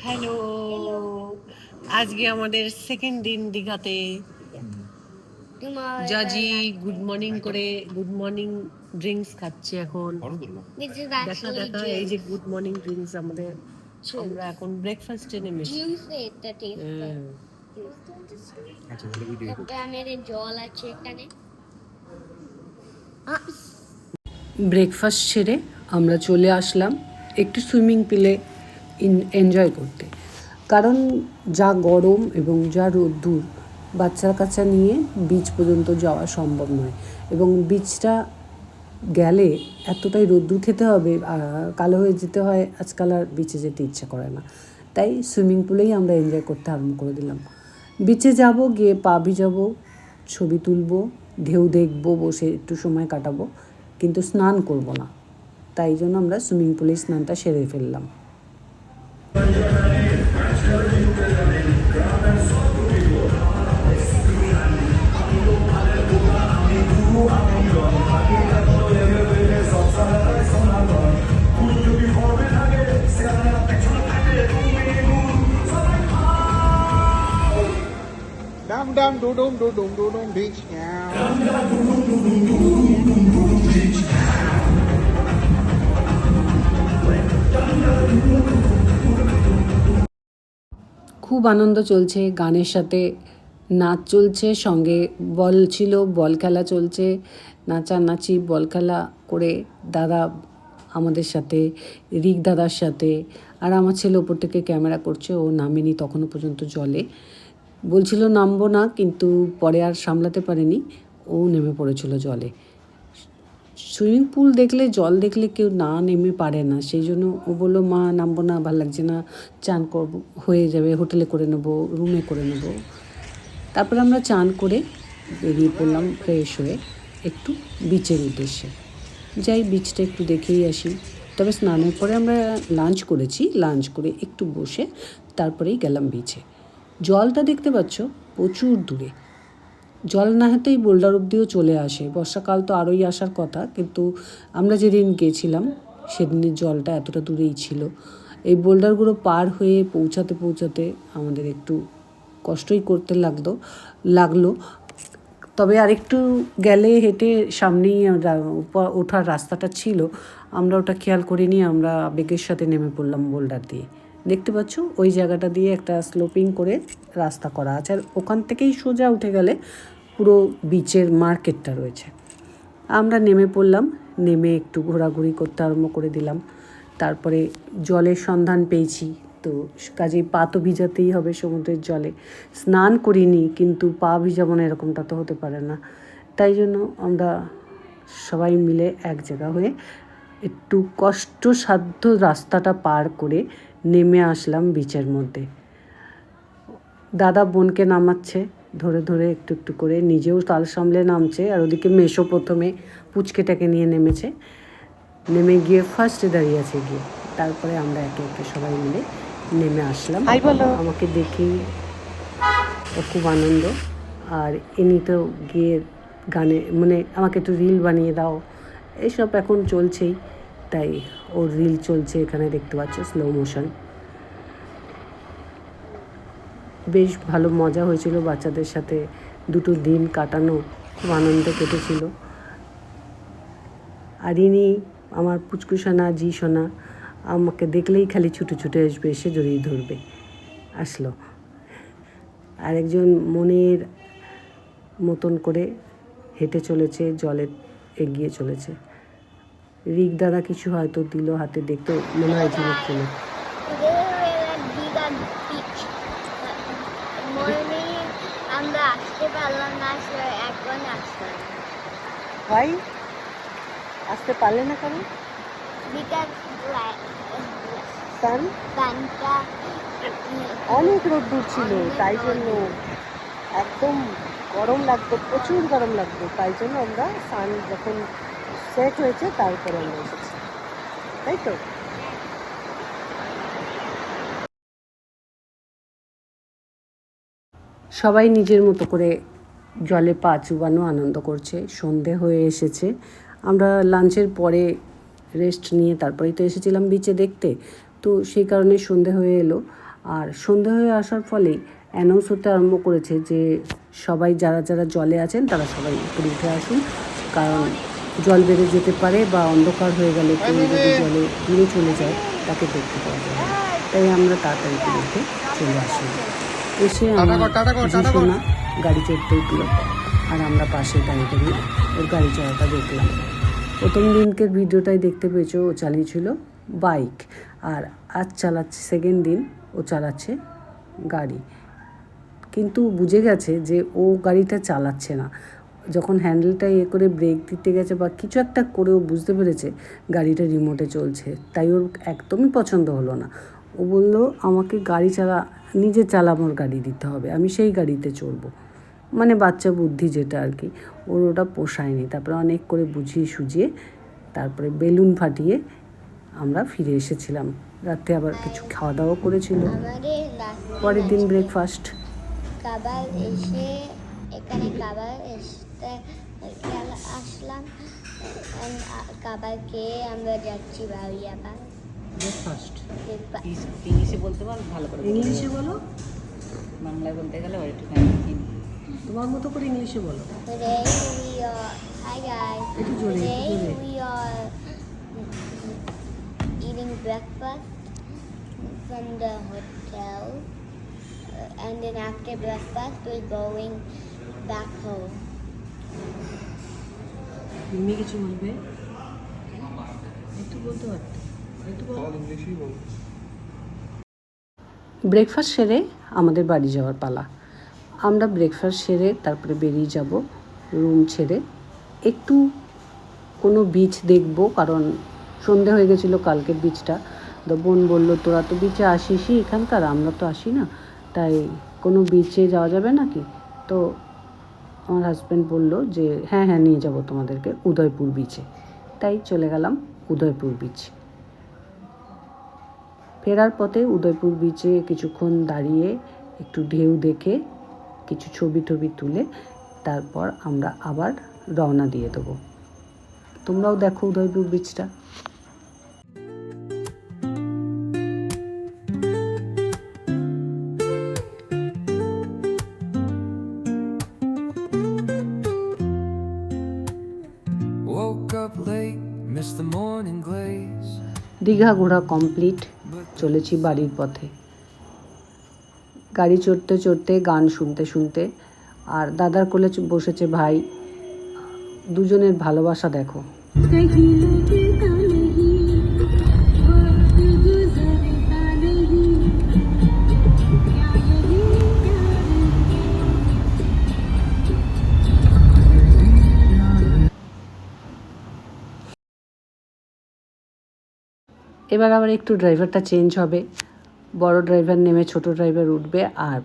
Hello, আজকে আমাদের second দিন দীঘাতে। জাজি গুড মর্নিং করে গুড মর্নিং ড্রিঙ্কস খাচ্ছে এখন। দেখা দেখা এই যে গুড মর্নিং ড্রিঙ্কস আমাদের, আমরা এখন ব্রেকফাস্টে নেমেছি। জল আছে এখানে। ব্রেকফাস্ট সেরে আমরা চলে আসলাম একটু সুইমিং পুলে এনজয় করতে, কারণ যা গরম এবং যা রোদ্দুর, বাচ্চা কাচ্চা নিয়ে বিচ পর্যন্ত যাওয়া সম্ভব নয়, এবং বিচটা গেলে এতটাই রোদ্দুর খেতে হবে, কালো হয়ে যেতে হয়, আজকাল আর বিচে যেতে ইচ্ছা করে না। তাই সুইমিং পুলেই আমরা এনজয় করতে আরম্ভ করে দিলাম। বিচে যাব, গিয়ে পা ভিজাবো, ছবি তুলবো, ঢেউ দেখবো, বসে একটু সময় কাটাবো, কিন্তু স্নান করব না। তাই জন্য আমরা সুইমিং পুলে স্নানটা সেরে ফেললাম। Dum dum do dum do dum do dum beach. খুব আনন্দ চলছে, গানের সাথে নাচ চলছে, সঙ্গে বল ছিল, বল খেলা চলছে, নাচানাচি বল খেলা করে দাদা আমাদের সাথে, রিক দাদার সাথে, আর আমার ছেলে ওপর থেকে ক্যামেরা করছে, ও নামেনি তখনও পর্যন্ত জলে, বলছিল নামবো না, কিন্তু পরে আর সামলাতে পারেনি, ও নেমে পড়েছিল জলে। সুইমিং পুল দেখলে, জল দেখলে কেউ না নেমে পারে না, সেই জন্য ও বললো মা নামবো না, ভালো লাগছে না, চান করবো, হয়ে যাবে, হোটেলে করে নেবো, রুমে করে নেবো। তারপর আমরা চান করে বেরিয়ে পড়লাম ফ্রেশ হয়ে একটু বিচের উদ্দেশ্যে। যাই, বিচটা একটু দেখেই আসি। তবে স্নানের পরে আমরা লাঞ্চ করেছি, লাঞ্চ করে একটু বসে তারপরেই গেলাম বিচে। জলটা দেখতে পাচ্ছ প্রচুর দূরে, জল না হতেই বোল্ডার অব্দিও চলে আসে, বর্ষাকাল তো আরোই আসার কথা, কিন্তু আমরা যেদিন গিয়েছিলাম সেদিনের জলটা এতটা দূরেই ছিল। এই বোল্ডারগুলো পার হয়ে পৌঁছাতে পৌঁছাতে আমাদের একটু কষ্টই করতে লাগলো। তবে আরেকটু গেলে হেঁটে সামনেই ওঠার রাস্তাটা ছিল, আমরা ওটা খেয়াল করিনি, আমরা আবেগের সাথে নেমে পড়লাম বোল্ডার দিয়ে। দেখতে পাচ্ছ ওই জায়গাটা দিয়ে একটা স্লোপিং করে রাস্তা করা আছে, আর ওখান থেকেই সোজা উঠে গেলে পুরো বিচের মার্কেটটা রয়েছে। আমরা নেমে পড়লাম, নেমে একটু ঘোরাঘুরি করতে আরম্ভ করে দিলাম। তারপরে জলের সন্ধান পেয়েছি, তো কাজেই পা তো ভিজাতেই হবে সমুদ্রের জলে। স্নান করিনি, কিন্তু পা ভিজাবো না এরকমটা তো হতে পারে না। তাই জন্য আমরা সবাই মিলে এক জায়গা হয়ে একটু কষ্টসাধ্য রাস্তাটা পার করে নেমে আসলাম বিচের মধ্যে। দাদা বোনকে নামাচ্ছে ধরে ধরে, একটু একটু করে, নিজেও তাল সামলে নামছে, আর ওদিকে মেশো প্রথমে পুচকেটাকে নিয়ে নেমেছে, নেমে গিয়ে ফার্স্টে দাঁড়িয়ে আছে গিয়ে। তারপরে আমরা একে একে সবাই মিলে নেমে আসলাম। আমাকে দেখেই ও খুব আনন্দ, আর এমনি তো গিয়ে গানে মানে আমাকে একটু রিল বানিয়ে দাও, এইসব এখন চলছেই, তাই ওর রিল চলছে এখানে দেখতে পাচ্ছ, স্লো মোশন। বেশ ভালো মজা হয়েছিল বাচ্চাদের সাথে, দুটো দিন কাটানো খুব আনন্দে কেটেছিল। আর ইনি আমার পুচকুসোনা জি সোনা, আমাকে দেখলেই খালি ছুটে ছুটে আসবে, এসে জড়িয়ে ধরবে, আসলো। আরেকজন মনের মতন করে হেঁটে চলেছে, জলে এগিয়ে চলেছে। রিক দাদা কিছু হয়তো দিল হাতে, দেখতে মনে হয় ঝিনুক ছিল। আমরা আসতে পারলাম না, এখন আসলাম। ভাই আসতে পারলে না কেন? অনেক রোদ্দুর ছিল, তাই জন্য একদম গরম লাগতো, প্রচুর গরম লাগতো, তাই জন্য আমরা সান যখন সেট হয়েছে তারপরে আমরা এসেছি, তাই তো। সবাই নিজের মতো করে জলে পা চুবানো আনন্দ করছে। সন্ধে হয়ে এসেছে, আমরা লাঞ্চের পরে রেস্ট নিয়ে তারপরেই তো এসেছিলাম বিচে দেখতে, তো সেই কারণে সন্ধে হয়ে এলো। আর সন্ধে হয়ে আসার ফলেই অ্যানাউন্স হতে আরম্ভ করেছে যে সবাই যারা যারা জলে আছেন তারা সবাই উপরে উঠে আসুন, কারণ জল বেড়ে যেতে পারে বা অন্ধকার হয়ে গেলে কেউ যদি জলে দূরে চলে যায় তাকে দেখতে পাওয়া যাবে না। তাই আমরা তাড়াতাড়ি করে উঠে চলে আসলাম। এসে আমার সোনা গাড়ি চড়তে উঠলো আর আমরা পাশে দাঁড়িয়ে দাঁড়িয়ে ওর গাড়ি চড়াটা দেখলাম। প্রথম দিনকের ভিডিওটাই দেখতে পেয়েছো, ও চালিয়েছিল বাইক, আর আজ চালাচ্ছে সেকেন্ড দিন ও চালাচ্ছে গাড়ি। কিন্তু বুঝে গেছে যে ও গাড়িটা চালাচ্ছে না। যখন হ্যান্ডেলটা করে ব্রেক দিতে গেছে বা কিছু একটা করে ও বুঝতে পেরেছে গাড়িটা রিমোটে চলছে, তাই ওর একদমই পছন্দ হলো না। ও বলল আমাকে গাড়ি নিজে চালানোর গাড়ি দিতে হবে, আমি সেই গাড়িতে চড়বো। মানে বাচ্চা বুদ্ধি যেটা আর কি, ওর ওটা পোষায়নি। তারপরে অনেক করে বুঝিয়ে সুঝিয়ে তারপরে বেলুন ফাটিয়ে আমরা ফিরে এসেছিলাম। রাতে আবার কিছু খাওয়া দাওয়া করেছিল। পরের দিন ব্রেকফাস্ট। খাবার এসে এখানে খাবার এসে আসলাম, খাবার খেয়ে আমরা যাচ্ছি বাড়ি আবার। ব্রেকফাস্ট ইংলিশে বলতে পারো ভালো করে, ইংলিশে বলো, বাংলায় বলতে গেলে একটু তোমার মতো করে ইংলিশে বলো। Today we are, hi guys. একটু জোরে, Today একটু জোরে। we are eating breakfast from the hotel, and then after breakfast we're going back home. তুমি কিছু বলবে? একটু বলতে পারতে, একটু বলো। ব্রেকফাস্ট সেরে আমাদের বাড়ি যাওয়ার পালা। আমরা ব্রেকফাস্ট সেরে তারপরে বেরিয়ে যাব রুম ছেড়ে। একটু কোনো বিচ দেখব, কারণ সন্ধে হয়ে গেছিলো কালকের বিচটা। তো বোন বললো তোরা তো বিচে আসিসই এখানকার, আমরা তো আসি না, তাই কোনো বিচে যাওয়া যাবে নাকি? তো আমার হাজব্যান্ড বলল যে হ্যাঁ হ্যাঁ নিয়ে যাব তোমাদেরকে উদয়পুর বিচে। তাই চলে গেলাম উদয়পুর বিচ। ফেরার পথে উদয়পুর বিচে কিছুক্ষণ দাঁড়িয়ে একটু ঢেউ দেখে কিছু ছবি টবি তুলে তারপর আমরা আবার রওনা দিয়ে দেবো। তোমরাও দেখো Udaipur বিচটা। Woke up late, missed the morning glaze. Digha ঘোরা কমপ্লিট, চলেছি বাড়ির পথে। গাড়ি চড়তে চড়তে গান শুনতে শুনতে, আর দাদার কোলে বসেছে ভাই। দুজনের ভালোবাসা দেখো। এবার আবার একটু ড্রাইভারটা চেঞ্জ হবে, বড় ড্রাইভার নেমে ছোট ড্রাইভার উঠবে, আর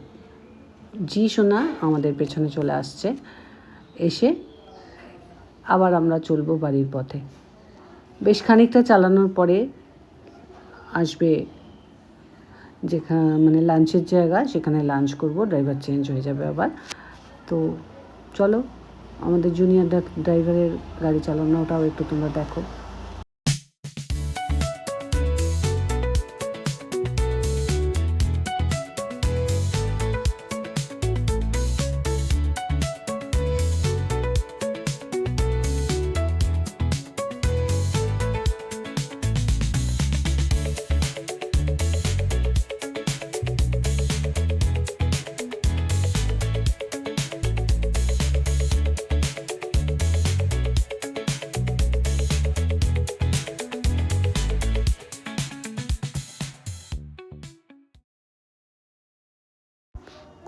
জি সোনা আমাদের পেছনে চলে আসছে। এসে আবার আমরা চলবো বাড়ির পথে। বেশ খানিকটা চালানোর পরে আসবে যেখানে মানে লাঞ্চের জায়গা, সেখানে লাঞ্চ করব, ড্রাইভার চেঞ্জ হয়ে যাবে আবার। তো চলো আমাদের জুনিয়র ড্রাইভারের গাড়ি চালানোটাও একটু তোমরা দেখো।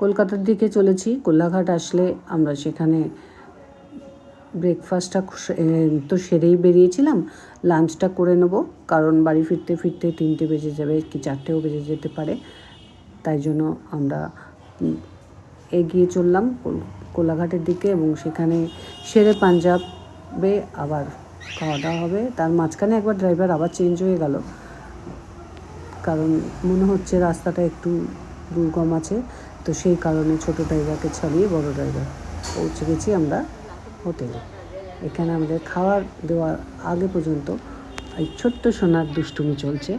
কলকাতার দিকে চলেছি। কোলাঘাট আসলে আমরা সেখানে ব্রেকফাস্টটা তো সেরেই বেরিয়েছিলাম, লাঞ্চটা করে নেব, কারণ বাড়ি ফিরতে ফিরতে 3টে বেজে যাবে কি 4টেও বেজে যেতে পারে। তাই জন্য আমরা এগিয়ে চললাম কোলাঘাটের দিকে, এবং সেখানে শেরে পাঞ্জাবে আবার খাওয়া দাওয়া হবে। তার মাঝখানে একবার ড্রাইভার আবার চেঞ্জ হয়ে গেল, কারণ মনে হচ্ছে রাস্তাটা একটু দুর্গম আছে, তো সেই কারণে ছোট ড্রাইভারকে ছাড়িয়ে বড় ড্রাইভার। পৌঁছে গেছি আমরা হোটেলে। এখানে আমাদের খাওয়ার দেওয়ার আগে পর্যন্ত এই ছোট্ট সোনার দুষ্টুমি চলছে,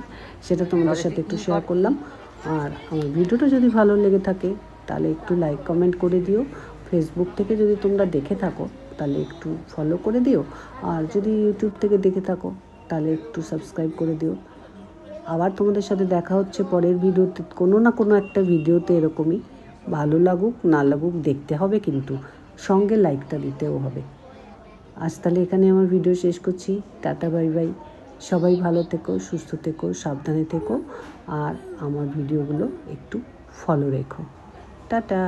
সেটা তোমাদের সাথে একটু শেয়ার করলাম। আর আমার ভিডিওটা যদি ভালো লেগে থাকে তাহলে একটু লাইক কমেন্ট করে দিও। ফেসবুক থেকে যদি তোমরা দেখে থাকো তাহলে একটু ফলো করে দিও, আর যদি ইউটিউব থেকে দেখে থাকো তাহলে একটু সাবস্ক্রাইব করে দিও। আবার তোমাদের সাথে দেখা হচ্ছে পরের ভিডিওতে, কোনো না কোনো একটা ভিডিওতে এরকমই। ভালো লাগুক না লাগুক দেখতে হবে, কিন্তু সঙ্গে লাইকটা দিতেও হবে। আজ তাহলে এখানে আমার ভিডিও শেষ করছি। Tata bye bye. সবাই ভালো থেকো, সুস্থ থেকো, সাবধানে থেকো, আর আমার ভিডিওগুলো একটু ফলো রেখো। টাটা।